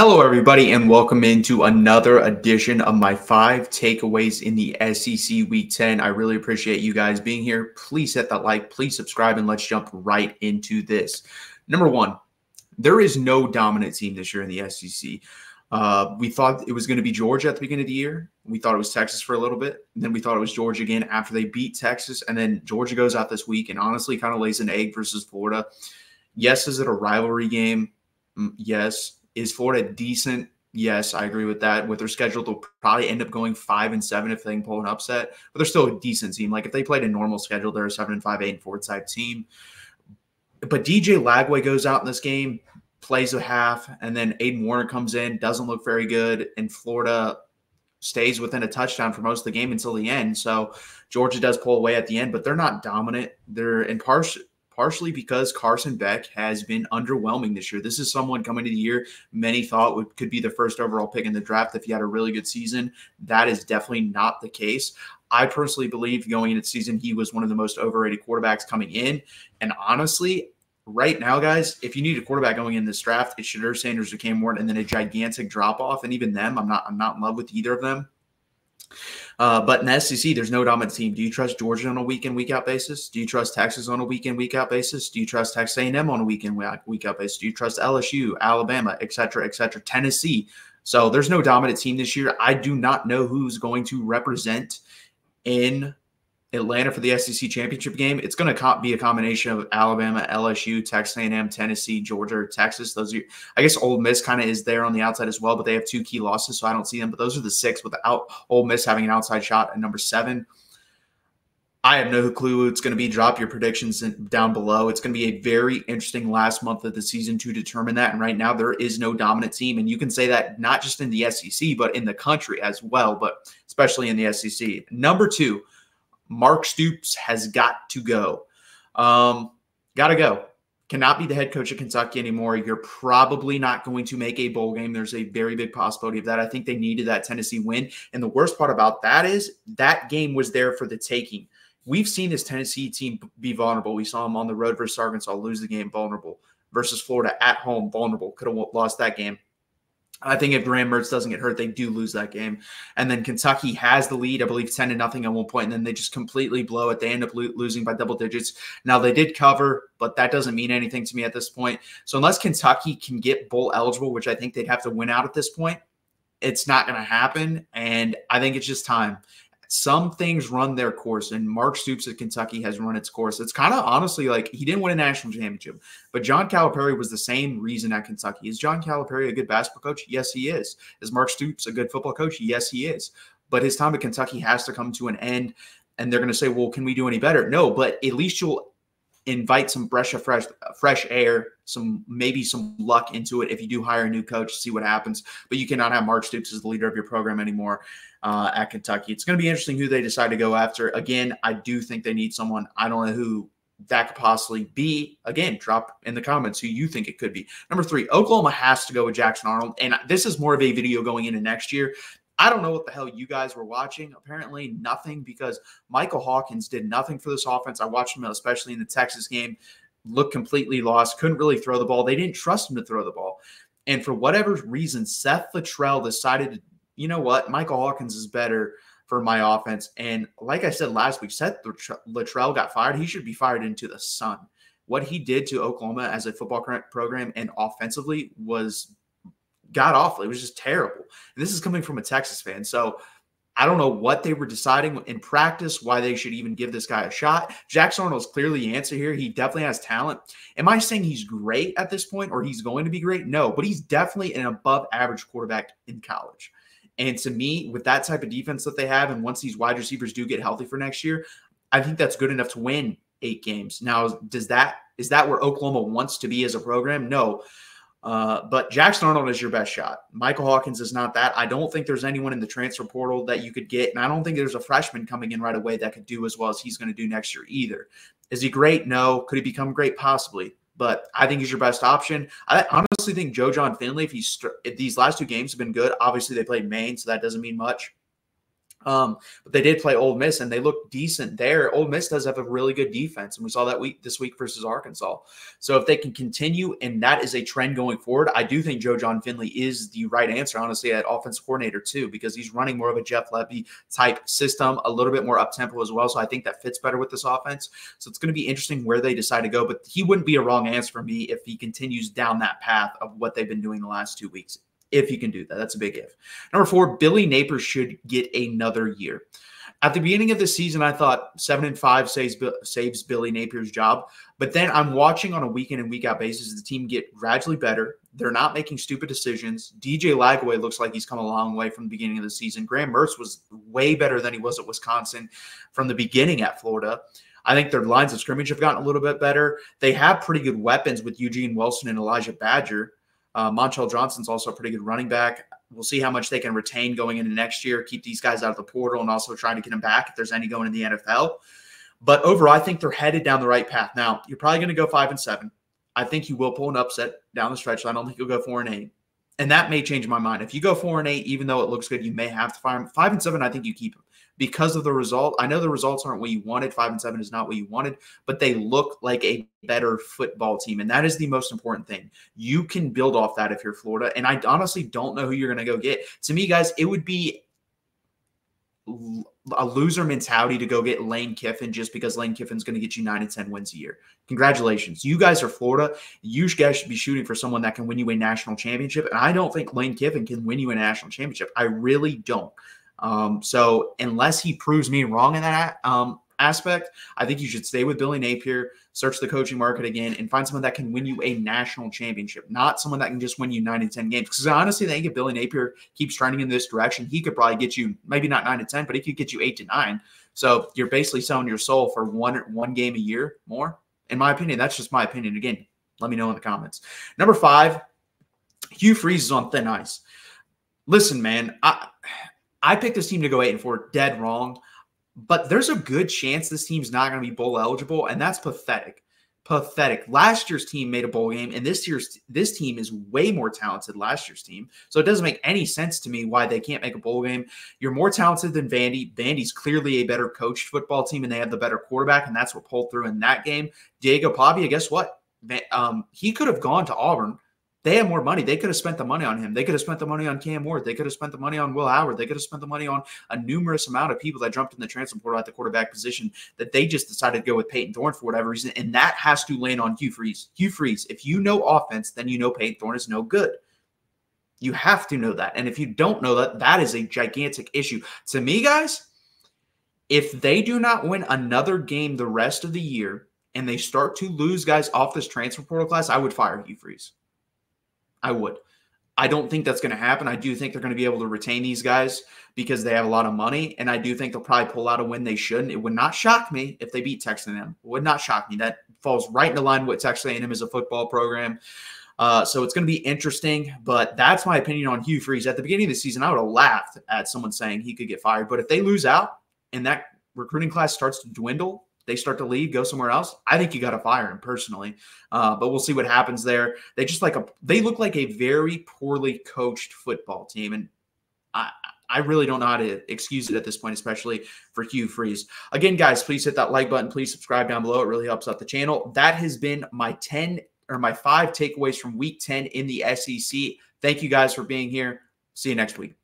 Hello, everybody, and welcome into another edition of my 5 takeaways in the SEC Week 10. I really appreciate you guys being here. Please hit that like, please subscribe, and let's jump right into this. Number one, there is no dominant team this year in the SEC. We thought it was going to be Georgia at the beginning of the year. We thought it was Texas for a little bit. And then we thought it was Georgia again after they beat Texas. And then Georgia goes out this week and honestly kind of lays an egg versus Florida. Yes, is it a rivalry game? Yes. Is Florida decent? Yes, I agree with that. With their schedule, they'll probably end up going 5-7 if they can pull an upset. But they're still a decent team. Like if they played a normal schedule, they're a 7-5, 8-4 type team. But DJ Lagway goes out in this game, plays a half, and then Aiden Warner comes in, doesn't look very good, and Florida stays within a touchdown for most of the game until the end. So Georgia does pull away at the end, but they're not dominant. They're in partially because Carson Beck has been underwhelming this year. This is someone coming to the year many thought could be the first overall pick in the draft if he had a really good season. That is definitely not the case. I personally believe going into the season, he was one of the most overrated quarterbacks coming in. And honestly, right now, guys, if you need a quarterback going in this draft, it's Shedeur Sanders or Cam Ward, and then a gigantic drop-off. And even them, I'm not in love with either of them. But in the SEC, there's no dominant team. Do you trust Georgia on a week-in, week-out basis? Do you trust Texas on a week-in, week-out basis? Do you trust Texas A&M on a week-in, week-out basis? Do you trust LSU, Alabama, et cetera, Tennessee? So there's no dominant team this year. I do not know who's going to represent in Atlanta for the SEC championship game. It's going to be a combination of Alabama, LSU, Texas A&M, Tennessee, Georgia, Texas. Those are, I guess, Ole Miss kind of is there on the outside as well, but they have 2 key losses, so I don't see them. But those are the 6 without Ole Miss having an outside shot at number 7. I have no clue who it's going to be. Drop your predictions down below. It's going to be a very interesting last month of the season to determine that. And right now, there is no dominant team. And you can say that not just in the SEC, but in the country as well, but especially in the SEC. Number 2. Mark Stoops has got to go. Got to go. Cannot be the head coach of Kentucky anymore. You're probably not going to make a bowl game. There's a very big possibility of that. I think they needed that Tennessee win. And the worst part about that is that game was there for the taking. We've seen this Tennessee team be vulnerable. We saw them on the road versus Arkansas lose the game, vulnerable. Versus Florida at home, vulnerable. Could have lost that game. I think if Graham Mertz doesn't get hurt, they do lose that game. And then Kentucky has the lead, I believe 10-0 at one point, and then they just completely blow it. They end up losing by double digits. Now, they did cover, but that doesn't mean anything to me at this point. So unless Kentucky can get bowl eligible, which I think they'd have to win out at this point, it's not going to happen. And I think it's just time. Some things run their course, and Mark Stoops at Kentucky has run its course. It's kind of honestly like he didn't win a national championship, but John Calipari was the same reason at Kentucky. Is John Calipari a good basketball coach? Yes, he is. Is Mark Stoops a good football coach? Yes, he is. But his time at Kentucky has to come to an end, and they're going to say, well, can we do any better? No, but at least you'll invite some fresh air, maybe some luck into it if you do hire a new coach, see what happens. But you cannot have Mark Stoops as the leader of your program anymore at Kentucky. It's going to be interesting who they decide to go after. Again, I do think they need someone. I don't know who that could possibly be. Again, drop in the comments who you think it could be. Number 3, Oklahoma has to go with Jackson Arnold. And this is more of a video going into next year. I don't know what the hell you guys were watching. Apparently nothing, because Michael Hawkins did nothing for this offense. I watched him, especially in the Texas game, look completely lost, couldn't really throw the ball. They didn't trust him to throw the ball. And for whatever reason, Seth Littrell decided, you know what, Michael Hawkins is better for my offense. And like I said last week, Seth Littrell got fired. He should be fired into the sun. What he did to Oklahoma as a football program and offensively was god awful. It was just terrible. And this is coming from a Texas fan. So I don't know what they were deciding in practice, why they should even give this guy a shot. Jackson Arnold is clearly the answer here. He definitely has talent. Am I saying he's great at this point or he's going to be great? No, but he's definitely an above average quarterback in college. And to me, with that type of defense that they have, and once these wide receivers do get healthy for next year, I think that's good enough to win 8 games. Now, is that where Oklahoma wants to be as a program? No. But Jackson Arnold is your best shot. Michael Hawkins is not that. I don't think there's anyone in the transfer portal that you could get, and I don't think there's a freshman coming in right away that could do as well as he's going to do next year either. Is he great? No. Could he become great? Possibly. But I think he's your best option. I honestly think Joe John Finley, if these last 2 games have been good, obviously they played Maine, so that doesn't mean much. But they did play Ole Miss, and they looked decent there. Ole Miss does have a really good defense, and we saw that this week versus Arkansas. So if they can continue, and that is a trend going forward, I do think Joe John Finley is the right answer, honestly, at offensive coordinator too, because he's running more of a Jeff Lebby type system, a little bit more up-tempo as well. So I think that fits better with this offense. So it's going to be interesting where they decide to go, but he wouldn't be a wrong answer for me if he continues down that path of what they've been doing the last 2 weeks. If you can do that. That's a big if. Number 4, Billy Napier should get another year. At the beginning of the season, I thought 7-5 saves Billy Napier's job. But then I'm watching on a week in and week out basis the team get gradually better. They're not making stupid decisions. DJ Lagway looks like he's come a long way from the beginning of the season. Graham Mertz was way better than he was at Wisconsin from the beginning at Florida. I think their lines of scrimmage have gotten a little bit better. They have pretty good weapons with Eugene Wilson and Elijah Badger. Montrell Johnson's also a pretty good running back. We'll see how much they can retain going into next year, keep these guys out of the portal, and also trying to get them back if there's any going in the NFL. But overall, I think they're headed down the right path. Now, you're probably going to go 5-7. I think you will pull an upset down the stretch. I don't think you'll go 4-8. And that may change my mind. If you go 4-8, even though it looks good, you may have to fire them. 5-7, I think you keep them because of the result. I know the results aren't what you wanted. 5-7 is not what you wanted, but they look like a better football team. And that is the most important thing. You can build off that if you're Florida. And I honestly don't know who you're going to go get. To me, guys, it would be a loser mentality to go get Lane Kiffin just because Lane Kiffin's going to get you 9-10 wins a year. Congratulations. You guys are Florida. You guys should be shooting for someone that can win you a national championship. And I don't think Lane Kiffin can win you a national championship. I really don't. So unless he proves me wrong in that aspect, I think you should stay with Billy Napier, search the coaching market again, and find someone that can win you a national championship, not someone that can just win you 9-10 games. Because I honestly think if Billy Napier keeps trending in this direction, he could probably get you maybe not 9-10, but he could get you 8-9. So you're basically selling your soul for one game a year more. In my opinion, that's just my opinion. Again, let me know in the comments. Number 5, Hugh Freeze is on thin ice. Listen, man, I picked this team to go 8-4, dead wrong. But there's a good chance this team's not going to be bowl eligible, and that's pathetic. Pathetic. Last year's team made a bowl game, and this team is way more talented than last year's team. So it doesn't make any sense to me why they can't make a bowl game. You're more talented than Vandy. Vandy's clearly a better coached football team, and they have the better quarterback, and that's what pulled through in that game. Diego Pavia, guess what? He could have gone to Auburn. They have more money. They could have spent the money on him. They could have spent the money on Cam Ward. They could have spent the money on Will Howard. They could have spent the money on a numerous amount of people that jumped in the transfer portal at the quarterback position that they just decided to go with Peyton Thorne for whatever reason. And that has to land on Hugh Freeze. Hugh Freeze, if you know offense, then you know Peyton Thorne is no good. You have to know that. And if you don't know that, that is a gigantic issue. To me, guys, if they do not win another game the rest of the year and they start to lose guys off this transfer portal class, I would fire Hugh Freeze. I would. I don't think that's going to happen. I do think they're going to be able to retain these guys because they have a lot of money, and I do think they'll probably pull out a win they shouldn't. It would not shock me if they beat Texas A&M. It would not shock me. That falls right into line with Texas A&M as a football program. So it's going to be interesting, but that's my opinion on Hugh Freeze. At the beginning of the season, I would have laughed at someone saying he could get fired, but if they lose out and that recruiting class starts to dwindle, they start to leave, go somewhere else, I think you got to fire him personally. But we'll see what happens there. They just they look like a very poorly coached football team. And I really don't know how to excuse it at this point, especially for Hugh Freeze. Again, guys, please hit that like button. Please subscribe down below. It really helps out the channel. That has been my 5 takeaways from week 10 in the SEC. Thank you guys for being here. See you next week.